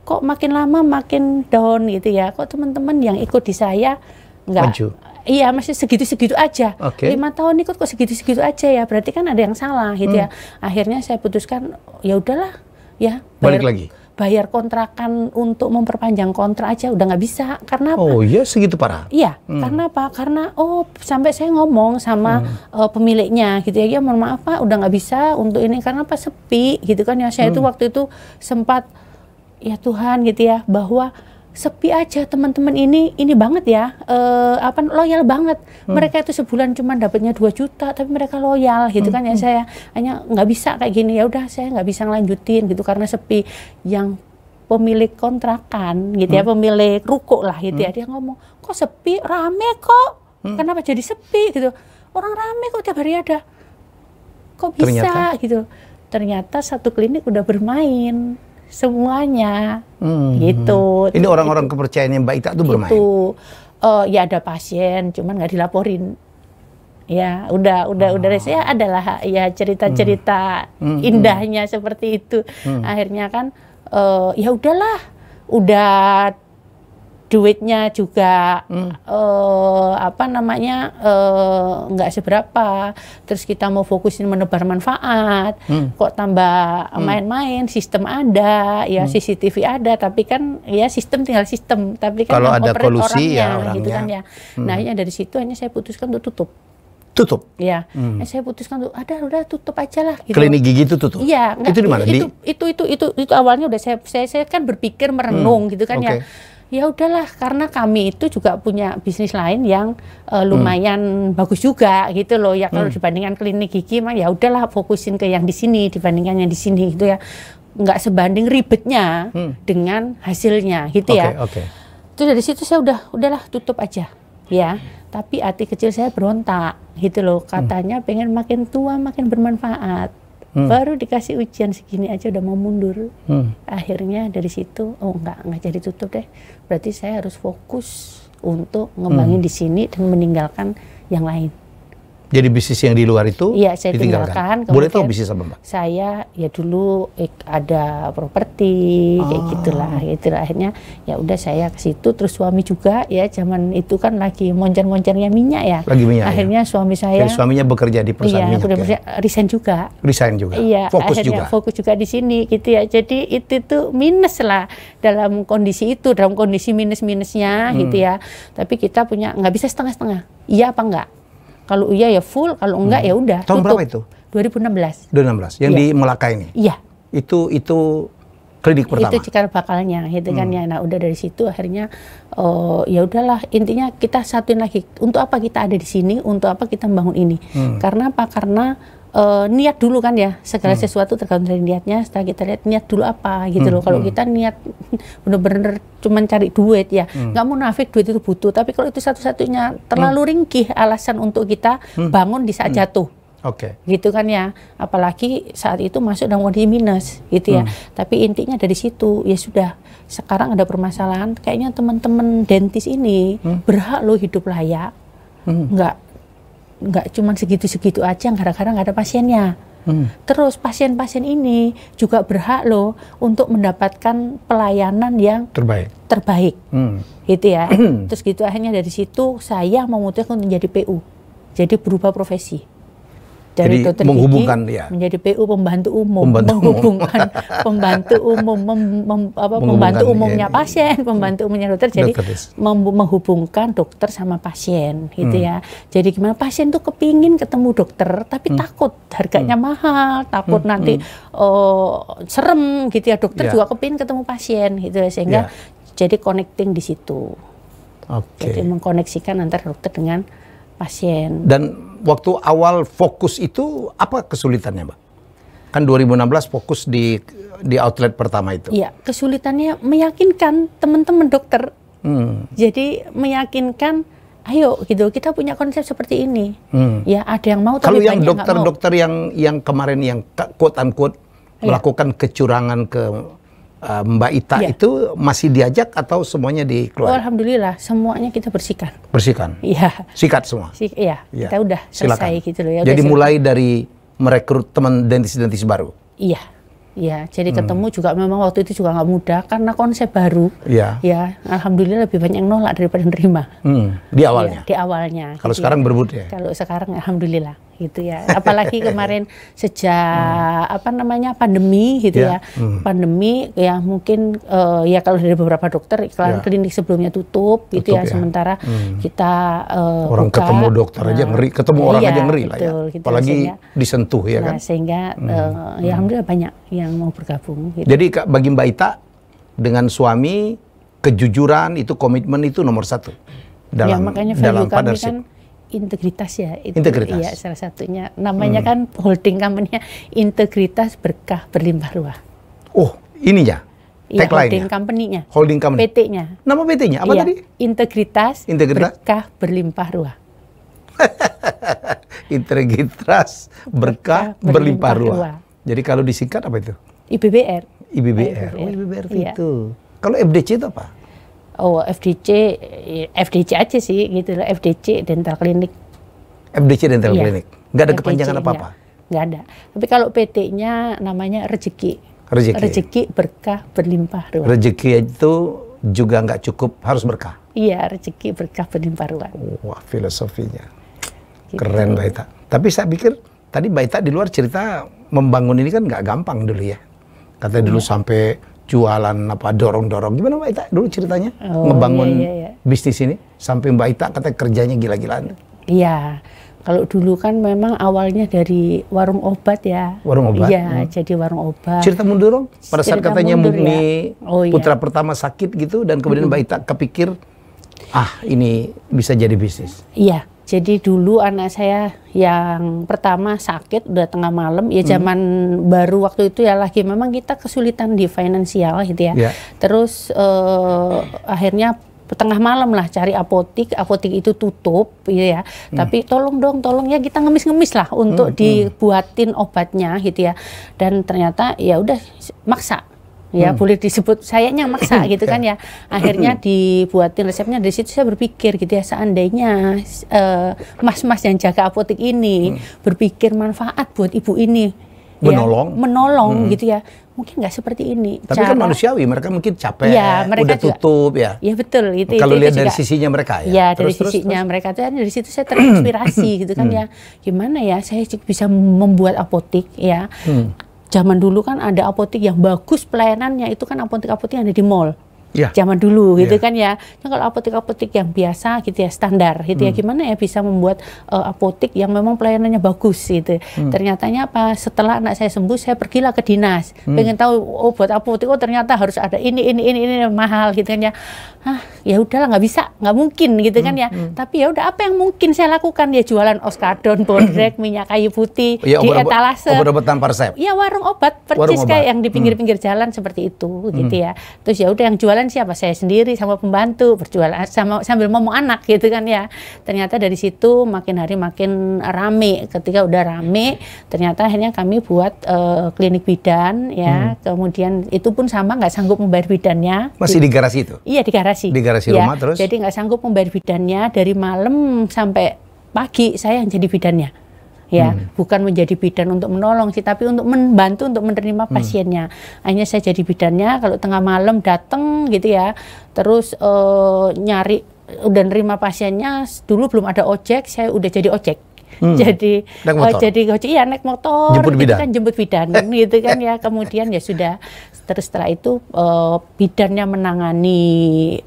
kok makin lama makin down gitu ya. Kok teman-teman yang ikut di saya nggak maju. Iya, masih segitu-segitu aja. 5 tahun ikut kok segitu-segitu aja ya. Berarti kan ada yang salah gitu ya. Akhirnya saya putuskan, ya udahlah, ya balik lagi. Bayar kontrakan untuk memperpanjang kontrak aja udah nggak bisa. Karena apa? Oh iya, segitu parah? Iya, karena apa? Karena sampai saya ngomong sama pemiliknya gitu ya, ya mohon maaf Pak, udah nggak bisa untuk ini, karena apa, sepi gitu kan ya. Saya itu waktu itu sempat, ya Tuhan gitu ya, bahwa sepi aja teman-teman ini banget ya, loyal banget. Mereka itu sebulan cuma dapatnya 2 juta, tapi mereka loyal gitu kan ya. Saya hanya nggak bisa kayak gini, ya udah saya nggak bisa ngelanjutin gitu karena sepi. Yang pemilik kontrakan gitu ya, pemilik ruko lah gitu ya, dia ngomong, kok sepi, rame kok, kenapa jadi sepi gitu, orang rame kok tiap hari ada, kok bisa gitu. Ternyata satu klinik udah bermain semuanya gitu. Ini orang-orang kepercayaannya Mbak Ita tuh bermain? Ya ada pasien, cuman nggak dilaporin. Ya udah saya adalah ya cerita-cerita indahnya seperti itu. Akhirnya kan ya udahlah, udah duitnya juga nggak seberapa, terus kita mau fokusin menebar manfaat, kok tambah main-main, sistem ada ya, CCTV ada, tapi kan ya sistem tinggal sistem, tapi kan kalau ada kolusi ya orangnya gitu kan ya. Nah hanya dari situ hanya saya putuskan untuk tutup. Ya, saya putuskan tuh, udah tutup aja lah. Gitu. Klinik gigi itu tutup. Iya. Itu di mana? Itu awalnya udah saya kan berpikir merenung gitu kan ya. Ya udahlah, karena kami itu juga punya bisnis lain yang lumayan bagus juga gitu loh ya. Kalau dibandingkan klinik gigi mah ya udahlah, fokusin ke yang di sini dibandingkan yang di sini gitu ya. Nggak sebanding ribetnya dengan hasilnya gitu ya. Terus dari situ saya udahlah tutup aja ya. Tapi hati kecil saya berontak gitu loh. Katanya pengen makin tua makin bermanfaat. Baru dikasih ujian segini aja udah mau mundur. Akhirnya dari situ, oh enggak jadi tutup deh. Berarti saya harus fokus untuk ngembangin di sini dan meninggalkan yang lain. Jadi bisnis yang di luar itu iya, saya tinggalkan. Boleh tahu bisnis apa, Mbak? Saya ya dulu ada properti kayak gitulah. Akhirnya ya udah saya ke situ, terus suami juga ya zaman itu kan lagi moncer-moncernya minyak ya. Lagi minyak. Akhirnya ya? Suami saya. Jadi suaminya bekerja di perusahaan minyak. Iya, resign juga. Resign juga. Iya, fokus akhirnya juga. Fokus juga di sini gitu ya. Jadi itu tuh minus lah dalam kondisi itu, dalam kondisi minus-minusnya gitu ya. Tapi kita punya nggak bisa setengah-setengah. Iya apa enggak? Kalau iya ya full, kalau enggak ya udah. Tahun berapa itu? 2016. 2016. Yang di Melaka ini. Iya. Itu klinik pertama. Itu cikal bakalnya, gitu kan ya. Nah udah dari situ akhirnya ya udahlah. Intinya kita satuin lagi. Untuk apa kita ada di sini? Untuk apa kita membangun ini? Karena apa? Karena niat dulu kan ya. Segala sesuatu tergantung dari niatnya. Setelah kita lihat niat dulu apa gitu loh. Kalau kita niat bener-bener cuman cari duit ya, nggak munafik duit itu butuh. Tapi kalau itu satu-satunya terlalu ringkih alasan untuk kita bangun di saat jatuh. Gitu kan ya. Apalagi saat itu masuk dalam kondisi minus gitu ya. Tapi intinya dari situ ya sudah. Sekarang ada permasalahan. Kayaknya teman-teman dentis ini berhak loh hidup layak. Nggak cuma segitu-segitu aja gara-gara nggak ada pasiennya. Terus pasien-pasien ini juga berhak loh untuk mendapatkan pelayanan yang terbaik. Gitu ya. Terus gitu akhirnya dari situ saya memutuskan untuk menjadi PU. Jadi berubah profesi. Dari dokter gigi menjadi PU pembantu umum, menghubungkan pembantu umum, membantu umumnya pasien, pembantu umumnya dokter, jadi menghubungkan dokter sama pasien, gitu ya. Jadi gimana pasien tuh kepingin ketemu dokter, tapi takut harganya mahal, takut nanti serem, gitu ya. Dokter juga kepingin ketemu pasien, gitu ya. Sehingga jadi connecting di situ. Jadi mengkoneksikan antara dokter dengan pasien. Dan waktu awal fokus itu apa kesulitannya, Mbak? Kan 2016 fokus di outlet pertama itu. Iya, kesulitannya meyakinkan teman-teman dokter. Jadi meyakinkan, ayo gitu, kita punya konsep seperti ini. Ya ada yang mau tapi banyak yang nggak mau. Kalau yang dokter-dokter yang kemarin yang quote unquote melakukan kecurangan ke Mbak Ita itu masih diajak atau semuanya dikeluarkan? Oh, alhamdulillah, semuanya kita bersihkan. Bersihkan? Iya. Sikat semua? Iya, kita udah selesai gitu loh ya. Jadi mulai dari merekrut teman dentis-dentis baru? Iya. Ya, jadi ketemu juga memang waktu itu juga nggak mudah karena konsep baru. Ya, alhamdulillah lebih banyak yang nolak daripada nerima. Di awalnya? Ya, di awalnya. Kalau sekarang berebut ya? Kalau sekarang alhamdulillah gitu ya. Apalagi kemarin sejak pandemi gitu ya. Pandemi ya mungkin ya kalau dari beberapa dokter klinik sebelumnya tutup gitu ya. Sementara kita orang buka, ketemu dokter aja ngeri, ketemu orang aja ngeri lah ya. Gitu, apalagi sehingga, disentuh ya kan. Sehingga ya alhamdulillah banyak yang mau bergabung. Gitu. Jadi bagi Mbak Ita dengan suami kejujuran itu komitmen itu nomor satu dalam makanya dalam partnership. Kan integritas ya, integritas. Iya salah satunya. Namanya kan holding company-nya Integritas Berkah Berlimpah Ruah. Oh, ininya. Iya, holding company-nya. Holding company. PT-nya. Nama PT-nya apa tadi? Integritas Berkah Berlimpah Ruah. Integritas Berkah Berlimpah Ruah. Jadi kalau disingkat apa itu? IBBR. IBBR. Oh, IBBR itu. Kalau FDC itu apa? Oh, FDC aja sih gitu lah, FDC Dental Clinic. FDC Dental Clinic. Nggak ada kepanjangan apa-apa? Nggak ada. Tapi kalau PT-nya namanya Rezeki. Rezeki Berkah Berlimpah Ruah. Rezeki itu juga nggak cukup, harus berkah. Iya, Rezeki Berkah Berlimpah Ruah. Wah, filosofinya. Gitu. Keren Mbak Ita. Tapi saya pikir tadi Mbak Ita di luar cerita membangun ini kan nggak gampang dulu ya. Katanya dulu sampai jualan dorong-dorong. Gimana Mbak Ita dulu ceritanya ngebangun bisnis ini sampai Mbak Ita katanya kerjanya gila-gilaan? Iya, kalau dulu kan memang awalnya dari warung obat ya. Warung obat? Iya, jadi warung obat. Cerita mundur dong. Pada saat katanya Mugni putra pertama sakit gitu dan kemudian Mbak Ita kepikir ini bisa jadi bisnis. Iya. Jadi dulu anak saya yang pertama sakit udah tengah malam ya, zaman baru waktu itu ya, lagi memang kita kesulitan di finansial gitu ya. Terus akhirnya tengah malam lah cari apotik itu tutup gitu ya. Tapi tolong ya kita ngemis-ngemis lah untuk dibuatin obatnya gitu ya. Dan ternyata ya udah maksa. Ya boleh disebut sayanya maksa gitu kan ya. Akhirnya dibuatin resepnya. Dari situ saya berpikir gitu ya, seandainya mas-mas yang jaga apotik ini berpikir manfaat buat ibu ini, menolong gitu ya, mungkin nggak seperti ini. Tapi kan manusiawi, mereka mungkin capek, ya, mereka udah tutup ya. Ya betul. Kalau lihat dari sisinya mereka ya. Ya dari sisinya mereka, dari situ saya terinspirasi gitu kan ya. Gimana ya saya bisa membuat apotik ya. Zaman dulu kan ada apotik yang bagus pelayanannya, itu kan apotik-apotik yang ada di mall. Ya. Zaman dulu gitu kan ya. Nah, kalau apotik-apotik yang biasa gitu ya, standar gitu ya, gimana ya bisa membuat apotik yang memang pelayanannya bagus gitu. Ternyatanya apa? Setelah anak saya sembuh, saya pergilah ke dinas. Pengen tahu buat apotik, ternyata harus ada ini mahal gitu kan ya. Ya udahlah, nggak mungkin gitu kan ya. Tapi ya udah, apa yang mungkin saya lakukan ya, jualan oskadon, bodrek, minyak kayu putih di etalase. Obat-obat tanpa resep. Ya warung obat percis kayak yang di pinggir-pinggir jalan seperti itu gitu ya. Terus ya udah, yang jualan siapa? Saya sendiri sama pembantu, berjualan sambil ngomong anak gitu kan ya. Ternyata dari situ makin hari makin rame. Ketika udah rame, ternyata akhirnya kami buat klinik bidan ya. Kemudian itu pun sama, nggak sanggup membayar bidannya. Masih di garasi itu? Iya, di garasi. Di garasi rumah terus? Jadi nggak sanggup membayar bidannya, dari malam sampai pagi saya yang jadi bidannya. Ya, bukan menjadi bidan untuk menolong sih, tapi untuk membantu untuk menerima pasiennya. Akhirnya saya jadi bidannya, kalau tengah malam datang gitu ya, terus nyari, udah nerima pasiennya. Dulu belum ada ojek, saya udah jadi ojek. Jadi naik motor, jemput bidan. Kan jemput bidan gitu kan ya. Kemudian ya sudah, terus setelah itu bidannya menangani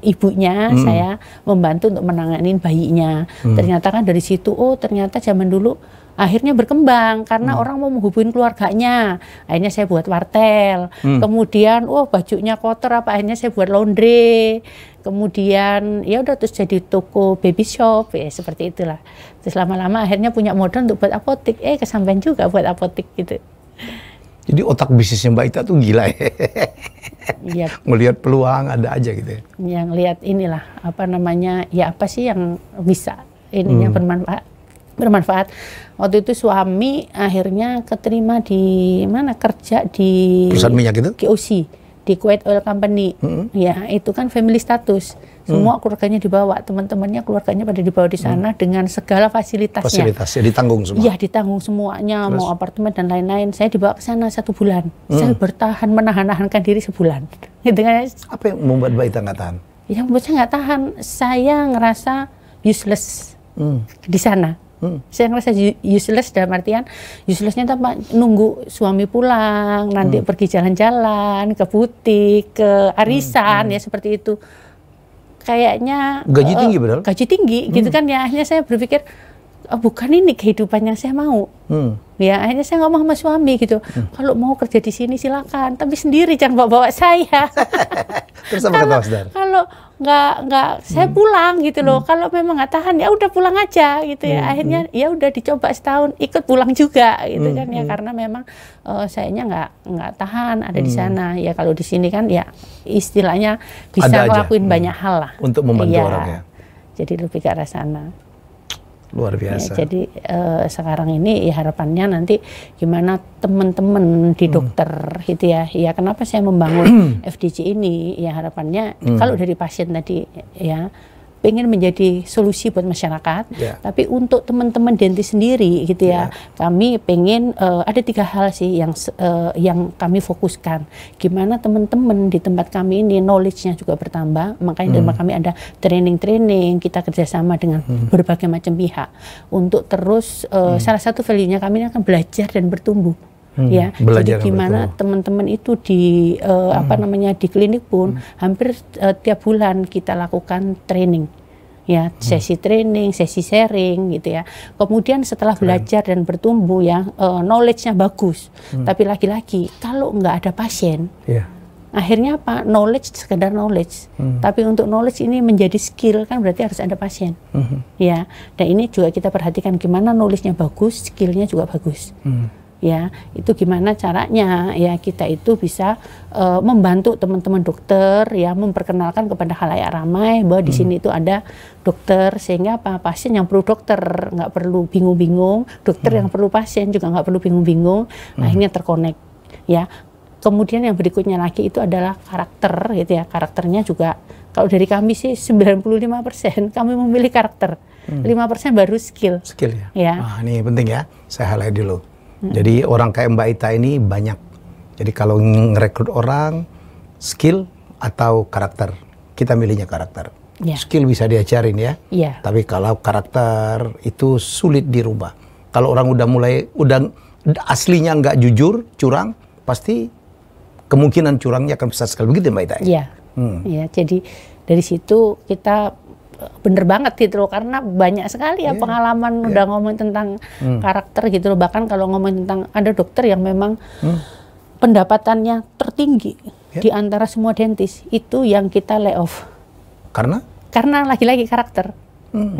ibunya, saya membantu untuk menangani bayinya. Ternyata kan dari situ, ternyata zaman dulu akhirnya berkembang karena orang mau menghubungi keluarganya. Akhirnya saya buat wartel. Kemudian bajunya kotor akhirnya saya buat laundry. Kemudian ya udah, terus jadi toko baby shop ya, seperti itulah. Terus lama-lama akhirnya punya modal untuk buat apotik. Kesampaian juga buat apotik gitu. Jadi otak bisnisnya Mbak Ita tuh gila ya. Iya. Melihat peluang ada aja gitu ya. Yang lihat inilah apa namanya, ya apa sih yang bisa ininya bermanfaat. Waktu itu suami akhirnya keterima di mana, kerja di perusahaan minyak itu? KOC, di Kuwait Oil Company. Ya, itu kan family status. Semua keluarganya dibawa, teman-temannya keluarganya pada dibawa di sana dengan segala fasilitasnya. Fasilitasnya ditanggung semua. Iya, ditanggung semuanya. Terus? Mau apartemen dan lain-lain. Saya dibawa ke sana 1 bulan. Saya bertahan, menahan-nahankan diri sebulan. Gitu kan? Apa yang membuat Mbak Ita nggak tahan? Yang membuat saya nggak tahan, saya ngerasa useless di sana. Saya ngerasa useless dalam artian, uselessnya apa? Nunggu suami pulang, nanti pergi jalan-jalan, ke butik, ke arisan, ya seperti itu. Kayaknya gaji tinggi padahal. Gaji tinggi gitu kan ya. Akhirnya saya berpikir, bukan ini kehidupan yang saya mau. Ya, akhirnya saya ngomong sama suami gitu, kalau mau kerja di sini silakan, tapi sendiri, jangan bawa-bawa saya. Terus apa kata Mas Dar? Kalau nggak saya pulang gitu loh. Kalau memang nggak tahan, ya udah pulang aja gitu ya. Akhirnya ya udah dicoba setahun, ikut pulang juga gitu kan ya, karena memang sayanya nggak tahan ada di sana. Ya kalau di sini kan ya istilahnya bisa ngelakuin banyak hal lah. Untuk membantu orang ya. Jadi lebih ke arah sana. Luar biasa. Ya, jadi sekarang ini ya harapannya nanti gimana teman-teman di dokter gitu ya. Ya kenapa saya membangun FDJ ini? Ya harapannya kalau dari pasien tadi ya pengen menjadi solusi buat masyarakat, tapi untuk teman-teman dentis sendiri gitu ya, kami pengen ada 3 hal sih yang kami fokuskan. Gimana teman-teman di tempat kami ini knowledge-nya juga bertambah, makanya di tempat kami ada training-training, kita kerjasama dengan berbagai macam pihak untuk terus salah satu value-nya kami akan belajar dan bertumbuh. Ya, jadi gimana teman-teman itu di apa namanya di klinik pun hampir tiap bulan kita lakukan training, ya sesi training, sesi sharing gitu ya. Kemudian setelah belajar dan bertumbuh ya knowledge-nya bagus, tapi lagi-lagi kalau nggak ada pasien, akhirnya apa? Knowledge sekedar knowledge, tapi untuk knowledge ini menjadi skill kan berarti harus ada pasien, ya. Dan ini juga kita perhatikan gimana knowledge-nya bagus, skill-nya juga bagus. ya itu gimana caranya ya kita itu bisa membantu teman-teman dokter ya memperkenalkan kepada khalayak ramai bahwa di sini itu ada dokter, sehingga apa pasien yang perlu dokter nggak perlu bingung-bingung, dokter yang perlu pasien juga nggak perlu bingung-bingung, akhirnya terkonek ya. Kemudian yang berikutnya lagi itu adalah karakter gitu ya, karakternya juga kalau dari kami sih 95% kami memilih karakter, 5% baru skill ya. Ini penting ya, saya highlight dulu. Jadi orang kayak Mbak Ita ini banyak. Jadi kalau ngerekrut orang, skill atau karakter, kita milihnya karakter. Skill bisa diajarin ya. Tapi kalau karakter itu sulit dirubah. Kalau orang udah aslinya nggak jujur, curang, pasti kemungkinan curangnya akan besar sekali. Begitu Mbak Ita? Iya. Jadi dari situ kita bener banget gitu loh, karena banyak sekali ya pengalaman udah ngomong tentang karakter gitu loh. Bahkan kalau ngomong tentang ada dokter yang memang pendapatannya tertinggi di antara semua dentis, itu yang kita lay off. Karena lagi-lagi karakter.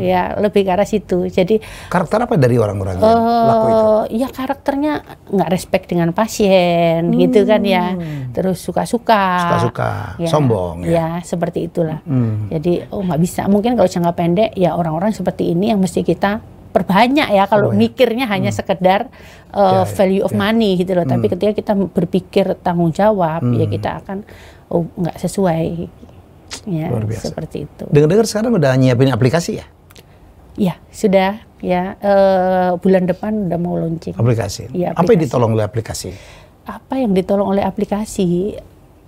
Ya lebih ke arah situ. Jadi karakter apa dari orang-orang yang laku itu? Ya karakternya nggak respect dengan pasien gitu kan ya. Terus suka-suka, ya, sombong ya seperti itulah. Jadi nggak bisa. Mungkin kalau jangka pendek ya orang-orang seperti ini yang mesti kita perbanyak ya. Kalau mikirnya hanya sekedar value of money gitu loh. Tapi ketika kita berpikir tanggung jawab ya kita akan nggak sesuai. Ya, luar biasa. Seperti itu. Dengar-dengar sekarang udah nyiapin aplikasi ya? Ya, sudah ya. Bulan depan udah mau launching. Aplikasi. Ya, apa yang ditolong oleh aplikasi? Apa yang ditolong oleh aplikasi?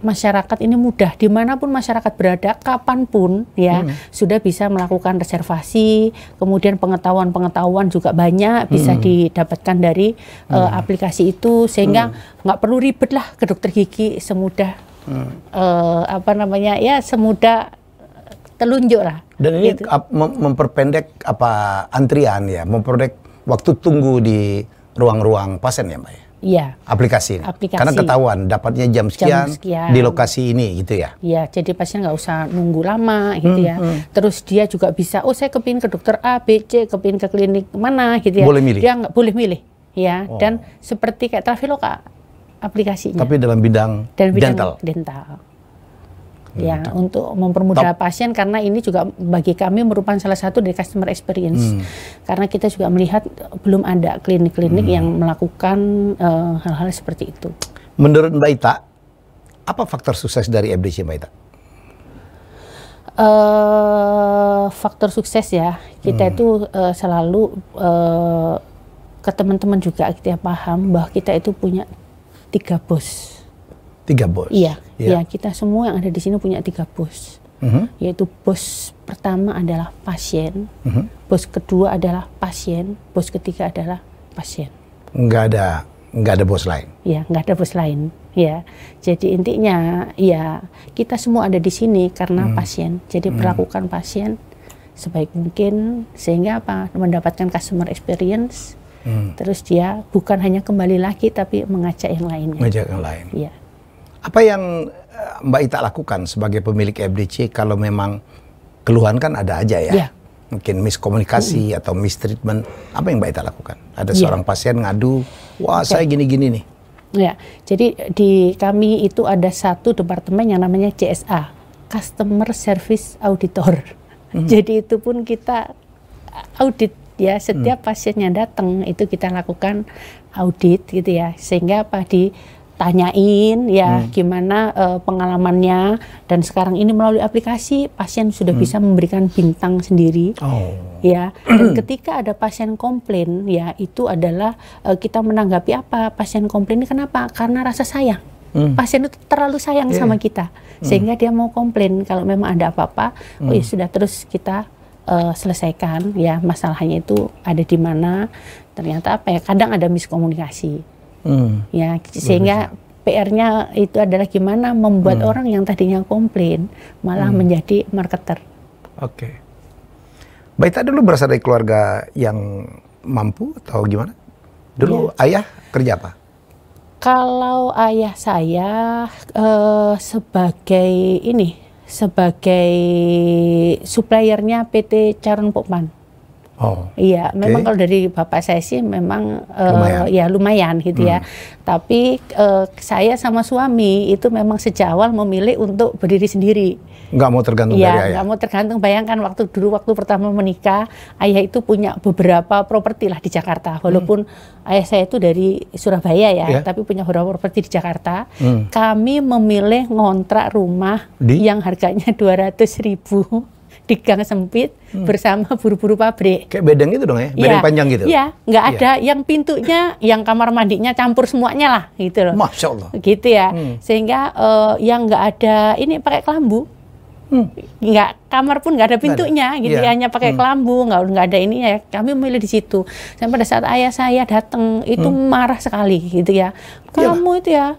Masyarakat ini mudah, dimanapun masyarakat berada, kapanpun ya sudah bisa melakukan reservasi. Kemudian pengetahuan juga banyak bisa didapatkan dari aplikasi itu, sehingga nggak perlu ribet lah ke dokter gigi, semudah semudah telunjuk lah. Dan ini gitu. Memperpendek antrian ya, memperpendek waktu tunggu di ruang-ruang pasien ya Mbak ya? Iya. Aplikasi. Karena ketahuan dapatnya jam sekian di lokasi ini gitu ya? Iya, jadi pasien nggak usah nunggu lama gitu ya. Terus dia juga bisa, saya kepingin ke dokter A, B, C, kepingin ke klinik mana gitu ya. Boleh milih? Dia nggak boleh milih ya. Dan seperti kayak Traveloka aplikasinya. Tapi dalam bidang dental. Ya, untuk mempermudah pasien, karena ini juga bagi kami merupakan salah satu dari customer experience. Karena kita juga melihat belum ada klinik-klinik yang melakukan hal-hal seperti itu. Menurut Mbak Ita, apa faktor sukses dari FDC Mbak Ita? Faktor sukses ya, kita itu selalu ke teman-teman juga kita paham bahwa kita itu punya 3 bos. 3 bos? Iya, ya, kita semua yang ada di sini punya 3 bos. Yaitu bos pertama adalah pasien, bos kedua adalah pasien, bos ketiga adalah pasien. Nggak ada bos lain? Ya, nggak ada bos lain. Ya, jadi intinya ya kita semua ada di sini karena pasien. Jadi perlakukan pasien sebaik mungkin, sehingga mendapatkan customer experience. Terus dia bukan hanya kembali lagi, tapi mengajak yang lainnya. Mengajak yang lain. Iya. Apa yang Mbak Ita lakukan sebagai pemilik FDC kalau memang keluhan kan ada aja ya? Mungkin miskomunikasi atau mistreatment. Apa yang Mbak Ita lakukan? Ada seorang pasien ngadu, wah saya gini-gini nih. Ya, jadi di kami itu ada satu departemen yang namanya CSA, Customer Service Auditor. Jadi itu pun kita audit ya, setiap pasien yang datang itu kita lakukan audit gitu ya, sehingga ditanyain ya gimana pengalamannya. Dan sekarang ini melalui aplikasi pasien sudah bisa memberikan bintang sendiri. Ya, dan ketika ada pasien komplain ya, itu adalah kita menanggapi apa pasien komplain ini, kenapa? Karena rasa sayang. Pasien itu terlalu sayang sama kita, sehingga dia mau komplain. Kalau memang ada apa-apa, ya sudah, terus kita selesaikan ya masalahnya itu ada di mana. Ternyata kadang ada miskomunikasi. Ya, sehingga PR-nya itu adalah gimana membuat orang yang tadinya komplain malah menjadi marketer. Oke. Mbak Ita dulu berasal dari keluarga yang mampu atau gimana? Dulu ayah kerja apa? Kalau ayah saya sebagai suppliernya PT Charon Pokpan. Oh, iya, memang kalau dari bapak saya sih memang lumayan gitu ya. Tapi saya sama suami itu memang sejak awal memilih untuk berdiri sendiri. Nggak mau tergantung dari ayah? Nggak mau tergantung. Bayangkan waktu pertama menikah, ayah itu punya beberapa properti lah di Jakarta. Walaupun ayah saya itu dari Surabaya ya, tapi punya beberapa properti di Jakarta. Kami memilih ngontrak rumah yang harganya 200.000 di gang sempit bersama buru-buru pabrik. Kayak bedeng itu dong ya? Bedeng panjang gitu? Iya, nggak ada yang pintunya, yang kamar mandinya campur semuanya lah gitu loh. Masya Allah. Gitu ya. Sehingga yang nggak ada ini pakai kelambu. Nggak, kamar pun nggak ada pintunya gitu ya, hanya pakai kelambu, nggak ada ininya ya. Kami memilih di situ. Dan pada saat ayah saya datang itu marah sekali gitu ya. Kamu itu ya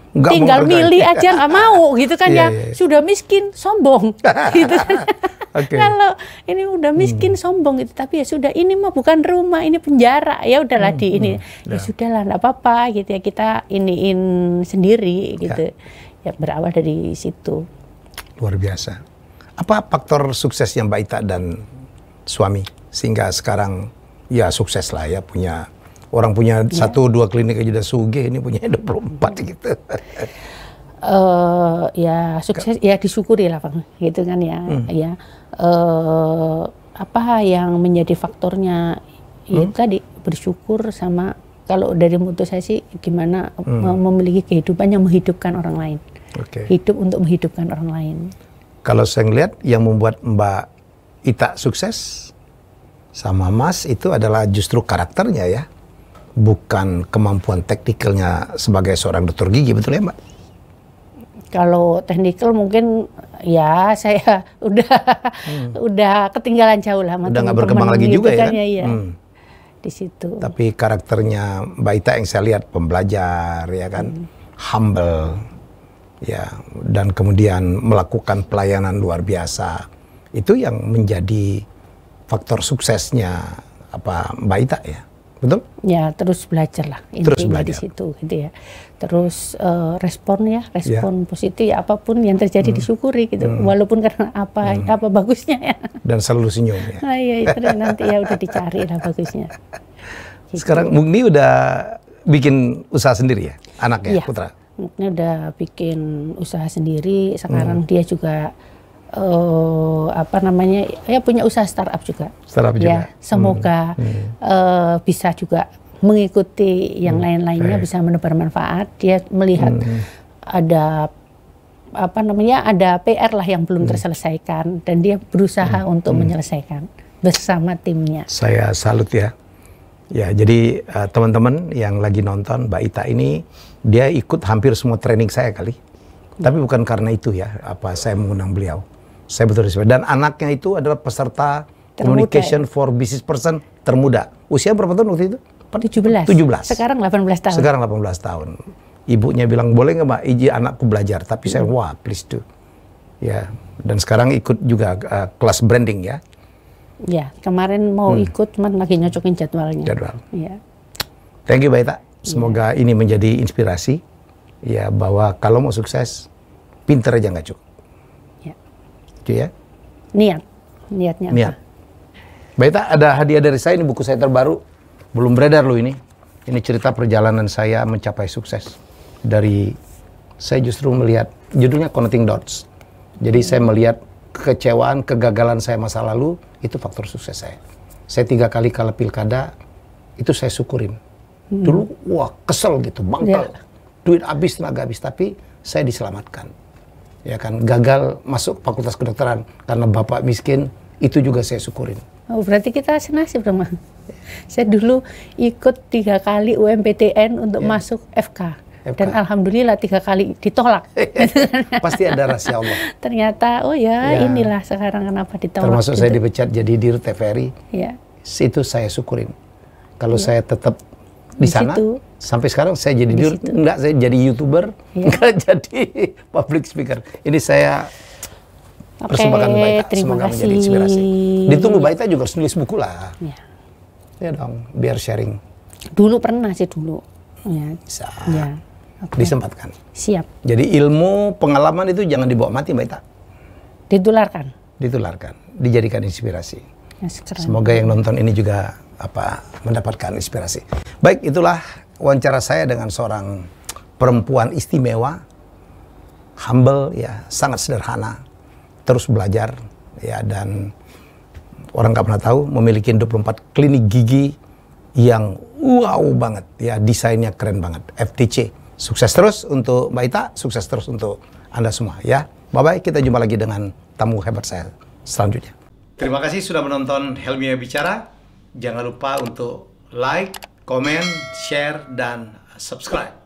tinggal milih aja nggak mau gitu kan ya. Sudah miskin sombong gitu kan. Kalau ini udah miskin sombong gitu, tapi ya sudah, ini mah bukan rumah, ini penjara, ya udahlah di ini ya sudahlah, nggak apa-apa gitu ya, kita iniin sendiri gitu ya. Berawal dari situ. Luar biasa. Apa faktor suksesnya Mbak Ita dan suami sehingga sekarang ya sukses lah ya, punya orang punya 1-2 klinik aja udah sugih, ini punya 24 gitu. Ya sukses ya disyukuri lah Bang, gitu kan ya. Ya apa yang menjadi faktornya itu tadi, bersyukur sama, kalau dari mutu saya sih gimana memiliki kehidupan yang menghidupkan orang lain. Hidup untuk menghidupkan orang lain. Kalau saya ngelihat yang membuat Mbak Ita sukses sama Mas itu adalah justru karakternya ya, bukan kemampuan teknikalnya sebagai seorang dokter gigi, betul ya Mbak? Kalau teknikal mungkin ya saya udah ketinggalan jauh lah. Udah nggak berkembang lagi gitu juga kan, ya? Di situ. Tapi karakternya Mbak Ita yang saya lihat pembelajar ya kan, humble ya, dan kemudian melakukan pelayanan luar biasa. Itu yang menjadi faktor suksesnya Mbak Ita ya. Betul? Ya, terus belajar lah intinya di situ gitu ya. Terus respon positif ya, apapun yang terjadi disyukuri gitu. Walaupun karena apa bagusnya ya. Dan selalu senyum ya. Nah, iya, itu nanti ya udah dicari lah bagusnya. Gitu. Sekarang Mugni udah bikin usaha sendiri ya, anaknya, putra? Mugni udah bikin usaha sendiri. Sekarang dia juga punya usaha startup juga. Startup juga. Ya, semoga bisa juga mengikuti yang lain-lainnya, bisa menebar manfaat. Dia melihat ada ada PR lah yang belum terselesaikan, dan dia berusaha untuk menyelesaikan bersama timnya. Saya salut ya. Ya, jadi teman-teman yang lagi nonton, Mbak Ita ini dia ikut hampir semua training saya kali. Tapi bukan karena itu ya, saya mengundang beliau. Saya betul respect. Dan anaknya itu adalah peserta Communication for Business Person termuda. Usia berapa tahun waktu itu? 17. Sekarang 18 tahun. Sekarang 18 tahun. Ibunya bilang, boleh nggak Mbak izin anakku belajar? Tapi saya, wah please do. Ya. Dan sekarang ikut juga kelas branding ya. Ya, kemarin mau ikut, cuman lagi nyocokin jadwalnya. Ya. Thank you Mbak Ita. Semoga ini menjadi inspirasi. Ya, bahwa kalau mau sukses, pinter aja nggak cukup. Ya. Niatnya. Mbak Ita, ada hadiah dari saya, ini buku saya terbaru, belum beredar loh ini. Ini cerita perjalanan saya mencapai sukses. Saya justru melihat, judulnya Connecting Dots. Jadi saya melihat kekecewaan, kegagalan saya masa lalu, itu faktor sukses saya. Saya 3 kali kalah pilkada, itu saya syukurin. Dulu, wah kesel gitu, bangkel. Duit habis, tenaga habis, tapi saya diselamatkan. Ya kan, gagal masuk fakultas kedokteran karena bapak miskin, itu juga saya syukurin. Oh, berarti kita senasib dong, Bang. Saya dulu ikut 3 kali UMPTN untuk masuk FK. Dan alhamdulillah 3 kali ditolak. Pasti ada rahasia Allah. Ternyata, inilah sekarang kenapa ditolak. Termasuk saya dipecat jadi Dirut TVRI. Itu saya syukurin. Kalau saya tetap di sana, sampai sekarang saya jadi Dirut, enggak, saya jadi YouTuber, enggak jadi public speaker. Ini saya persembahkan Mbak Ita, semoga menjadi inspirasi. Ditunggu Mbak Ita juga harus nulis buku lah. Ya dong, biar sharing. Dulu pernah sih dulu. Bisa. Disempatkan. Siap. Jadi ilmu, pengalaman itu jangan dibawa mati Mbak Ita. Ditularkan. Ditularkan, dijadikan inspirasi. Semoga yang nonton ini juga mendapatkan inspirasi. Baik, itulah wawancara saya dengan seorang perempuan istimewa, humble ya, sangat sederhana, terus belajar ya, dan orang nggak pernah tahu memiliki 24 klinik gigi yang wow banget ya, desainnya keren banget. FTC. Sukses terus untuk Mbak Ita, sukses terus untuk Anda semua ya. Bye-bye, kita jumpa lagi dengan tamu hebat saya selanjutnya. Terima kasih sudah menonton Helmiah Bicara. Jangan lupa untuk like, komen, share, dan subscribe.